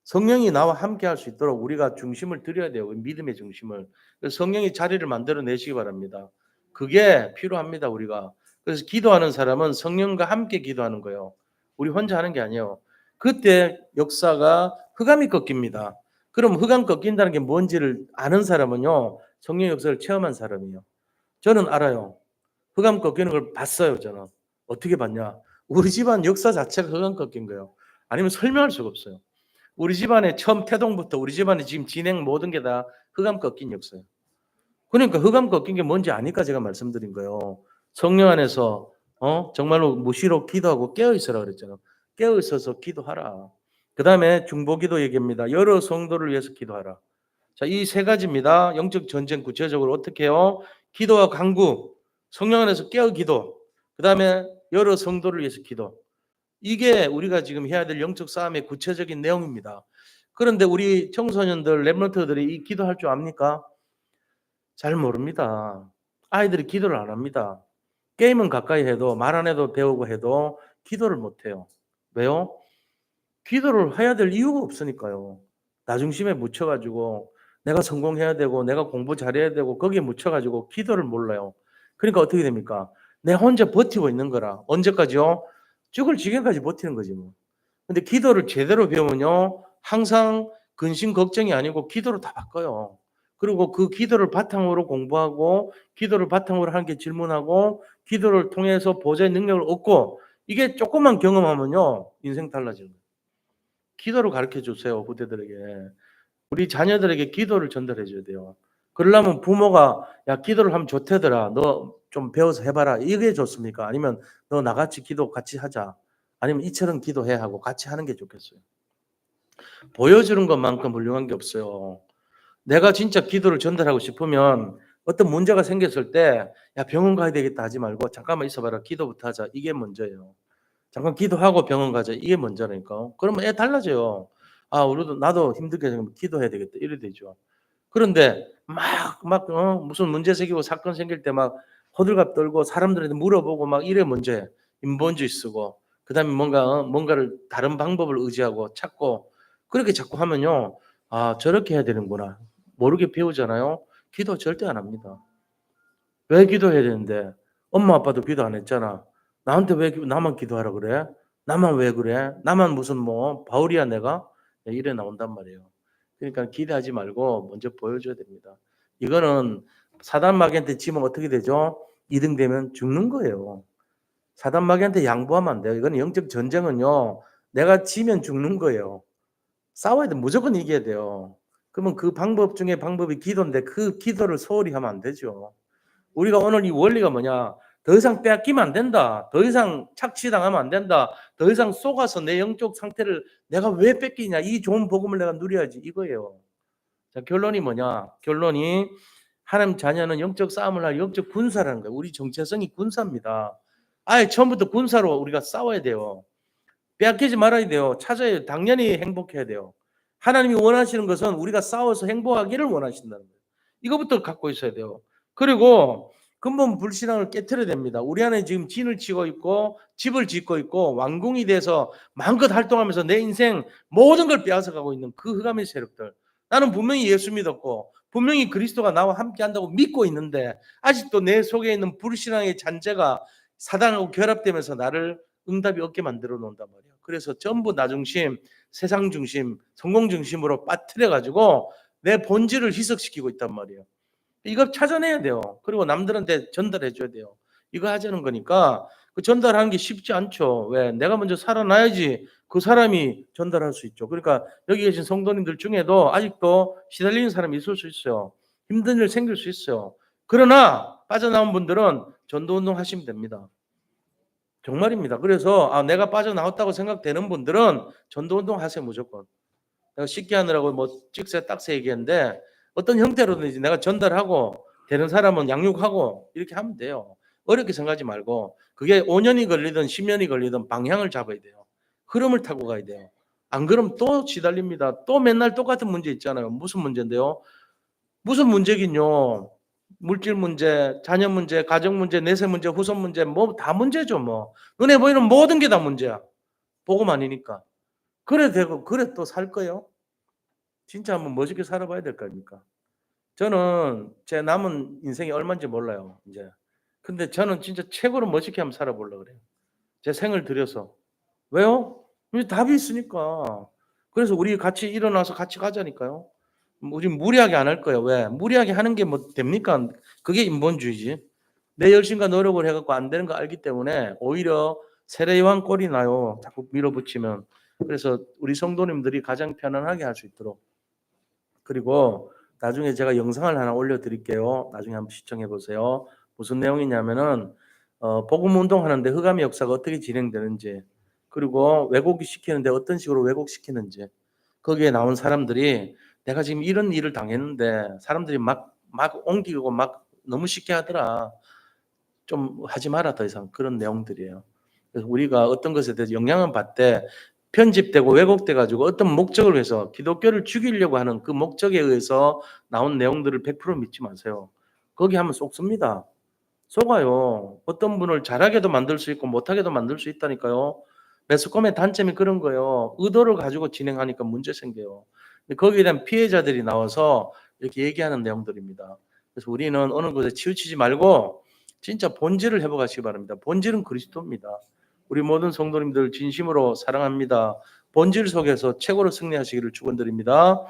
성령이 나와 함께 할 수 있도록 우리가 중심을 드려야 돼요. 믿음의 중심을. 그래서 성령이 자리를 만들어 내시기 바랍니다. 그게 필요합니다, 우리가. 그래서 기도하는 사람은 성령과 함께 기도하는 거예요. 우리 혼자 하는 게 아니에요. 그때 역사가 흑암이 꺾입니다. 그럼 흑암 꺾인다는 게 뭔지를 아는 사람은요. 성령 역사를 체험한 사람이에요. 저는 알아요. 흑암 꺾이는 걸 봤어요, 저는. 어떻게 봤냐? 우리 집안 역사 자체가 흑암 꺾인 거예요. 아니면 설명할 수가 없어요. 우리 집안의 처음 태동부터 우리 집안의 지금 진행 모든 게 다 흑암 꺾인 역사예요. 그러니까 흑암 꺾인 게 뭔지 아니까 제가 말씀드린 거예요. 성령 안에서 정말로 무시로 기도하고 깨어 있으라 그랬잖아요. 깨어 있어서 기도하라. 그 다음에 중보기도 얘기입니다. 여러 성도를 위해서 기도하라. 자, 이 세 가지입니다. 영적 전쟁 구체적으로 어떻게 해요? 기도와 간구, 성령 안에서 깨어 기도, 그 다음에 여러 성도를 위해서 기도. 이게 우리가 지금 해야 될 영적 싸움의 구체적인 내용입니다. 그런데 우리 청소년들, 랩런트들이 이 기도할 줄 압니까? 잘 모릅니다. 아이들이 기도를 안 합니다. 게임은 가까이 해도 말 안 해도 배우고 해도 기도를 못 해요. 왜요? 기도를 해야 될 이유가 없으니까요. 나 중심에 묻혀가지고 내가 성공해야 되고 내가 공부 잘해야 되고 거기에 묻혀가지고 기도를 몰라요. 그러니까 어떻게 됩니까? 내 혼자 버티고 있는 거라. 언제까지요? 죽을 지경까지 버티는 거지 뭐. 근데 기도를 제대로 배우면요. 항상 근심 걱정이 아니고 기도로 다 바꿔요. 그리고 그 기도를 바탕으로 공부하고 기도를 바탕으로 하는 게 질문하고 기도를 통해서 보좌의 능력을 얻고 이게 조금만 경험하면요. 인생 달라지는 거예요. 기도를 가르쳐 주세요, 후대들에게. 우리 자녀들에게 기도를 전달해 줘야 돼요. 그러려면 부모가 야 기도를 하면 좋대더라. 너 좀 배워서 해봐라. 이게 좋습니까? 아니면 너 나같이 기도 같이 하자. 아니면 이처럼 기도해 하고 같이 하는 게 좋겠어요. 보여주는 것만큼 훌륭한 게 없어요. 내가 진짜 기도를 전달하고 싶으면 어떤 문제가 생겼을 때 야 병원 가야 되겠다 하지 말고 잠깐만 있어봐라 기도부터 하자 이게 먼저예요. 잠깐 기도하고 병원 가자 이게 먼저라니까. 그러면 애 달라져요. 아 우리도 나도 힘들게 생기면 기도해야 되겠다 이래 되죠. 그런데 무슨 문제 생기고 사건 생길 때 막 호들갑 떨고 사람들한테 물어보고 막 이래 문제 인본주의 쓰고 그다음에 뭔가를 다른 방법을 의지하고 찾고 그렇게 자꾸 하면요. 아 저렇게 해야 되는구나. 모르게 배우잖아요. 기도 절대 안 합니다. 왜 기도해야 되는데? 엄마 아빠도 기도 안 했잖아. 나한테 왜 나만 기도하라 그래? 나만 왜 그래? 나만 무슨 뭐 바울이야 내가? 이래 나온단 말이에요. 그러니까 기대하지 말고 먼저 보여줘야 됩니다. 이거는 사단 마귀한테 지면 어떻게 되죠? 2등 되면 죽는 거예요. 사단 마귀한테 양보하면 안 돼요. 이건 영적 전쟁은요. 내가 지면 죽는 거예요. 싸워야 돼. 무조건 이겨야 돼요. 그러면 그 방법 중에 방법이 기도인데 그 기도를 소홀히 하면 안 되죠. 우리가 오늘 이 원리가 뭐냐? 더 이상 빼앗기면 안 된다. 더 이상 착취당하면 안 된다. 더 이상 속아서 내 영적 상태를 내가 왜 뺏기냐? 이 좋은 복음을 내가 누려야지 이거예요. 자, 결론이 뭐냐? 결론이 하나님 자녀는 영적 싸움을 할 영적 군사라는 거예요. 우리 정체성이 군사입니다. 아예 처음부터 군사로 우리가 싸워야 돼요. 빼앗기지 말아야 돼요. 찾아야 돼요. 당연히 행복해야 돼요. 하나님이 원하시는 것은 우리가 싸워서 행복하기를 원하신다는 거예요. 이거부터 갖고 있어야 돼요. 그리고 근본 불신앙을 깨트려야 됩니다. 우리 안에 지금 진을 치고 있고 집을 짓고 있고 왕궁이 돼서 마음껏 활동하면서 내 인생 모든 걸 빼앗아 가고 있는 그 흑암의 세력들. 나는 분명히 예수 믿었고 분명히 그리스도가 나와 함께 한다고 믿고 있는데 아직도 내 속에 있는 불신앙의 잔재가 사단하고 결합되면서 나를 응답이 없게 만들어 놓는단 말이에요. 그래서 전부 나 중심, 세상 중심, 성공 중심으로 빠뜨려 가지고 내 본질을 희석시키고 있단 말이에요. 이거 찾아내야 돼요. 그리고 남들한테 전달해 줘야 돼요. 이거 하자는 거니까 그 전달하는 게 쉽지 않죠. 왜? 내가 먼저 살아나야지 그 사람이 전달할 수 있죠. 그러니까 여기 계신 성도님들 중에도 아직도 시달리는 사람이 있을 수 있어요. 힘든 일 생길 수 있어요. 그러나 빠져나온 분들은 전도운동 하시면 됩니다. 정말입니다. 그래서 내가 빠져나왔다고 생각되는 분들은 전도운동 하세요 무조건. 내가 쉽게 하느라고 뭐 찍새 딱새 얘기했는데 어떤 형태로든지 내가 전달하고 되는 사람은 양육하고 이렇게 하면 돼요. 어렵게 생각하지 말고 그게 5년이 걸리든 10년이 걸리든 방향을 잡아야 돼요. 흐름을 타고 가야 돼요. 안 그러면 또 시달립니다. 또 맨날 똑같은 문제 있잖아요. 무슨 문제인데요? 무슨 문제긴요. 물질 문제, 자녀 문제, 가정 문제, 내세 문제, 후손 문제 뭐 다 문제죠 뭐. 눈에 보이는 모든 게 다 문제야. 복음 아니니까. 그래 되고 그래 또 살 거예요? 진짜 한번 멋있게 살아봐야 될 거 아닙니까? 저는 제 남은 인생이 얼마인지 몰라요 이제. 근데 저는 진짜 최고로 멋있게 한번 살아보려고 그래요. 제 생을 들여서. 왜요? 이제 답이 있으니까. 그래서 우리 같이 일어나서 같이 가자니까요. 우리 무리하게 안 할 거예요. 왜? 무리하게 하는 게 뭐 됩니까? 그게 인본주의지. 내 열심과 노력을 해갖고 안 되는 거 알기 때문에 오히려 세례요한 꼴이 나요. 자꾸 밀어붙이면. 그래서 우리 성도님들이 가장 편안하게 할 수 있도록. 그리고 나중에 제가 영상을 하나 올려드릴게요. 나중에 한번 시청해 보세요. 무슨 내용이냐면은 복음 운동하는데 흑암의 역사가 어떻게 진행되는지 그리고 왜곡이 시키는데 어떤 식으로 왜곡시키는지 거기에 나온 사람들이 내가 지금 이런 일을 당했는데 사람들이 막 옮기고 막 너무 쉽게 하더라. 좀 하지 마라 더 이상 그런 내용들이에요. 그래서 우리가 어떤 것에 대해서 영향을 받되 편집되고 왜곡돼 가지고 어떤 목적을 위해서 기독교를 죽이려고 하는 그 목적에 의해서 나온 내용들을 100% 믿지 마세요. 거기 하면 속습니다. 속아요. 어떤 분을 잘하게도 만들 수 있고 못하게도 만들 수 있다니까요. 매스컴의 단점이 그런 거예요. 의도를 가지고 진행하니까 문제 생겨요. 거기에 대한 피해자들이 나와서 이렇게 얘기하는 내용들입니다. 그래서 우리는 어느 곳에 치우치지 말고 진짜 본질을 회복하시기 바랍니다. 본질은 그리스도입니다. 우리 모든 성도님들 진심으로 사랑합니다. 본질 속에서 최고로 승리하시기를 축원드립니다.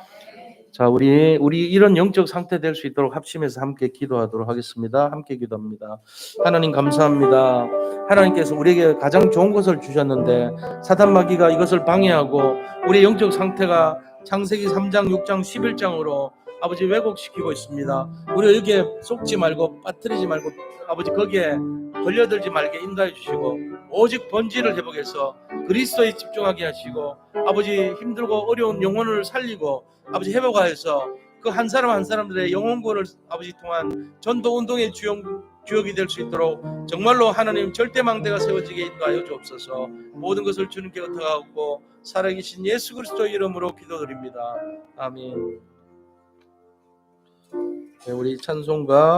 자, 우리 이런 영적 상태 될 수 있도록 합심해서 함께 기도하도록 하겠습니다. 함께 기도합니다. 하나님 감사합니다. 하나님께서 우리에게 가장 좋은 것을 주셨는데 사단 마귀가 이것을 방해하고 우리의 영적 상태가 창세기 3장, 6장, 11장으로 아버지 왜곡시키고 있습니다. 우리 여기에 속지 말고 빠뜨리지 말고 아버지 거기에 걸려들지 말게 인도해 주시고 오직 본질을 회복해서 그리스도에 집중하게 하시고 아버지 힘들고 어려운 영혼을 살리고 아버지 회복하여서 그 한 사람 한 사람들의 영혼구원을 아버지 통한 전도운동의 주역이 될 수 있도록 정말로 하나님 절대망대가 세워지게 인도하여 주옵소서. 모든 것을 주님께 의탁하고 살아계신 예수 그리스도 이름으로 기도드립니다. 아멘. 네, 우리 찬송가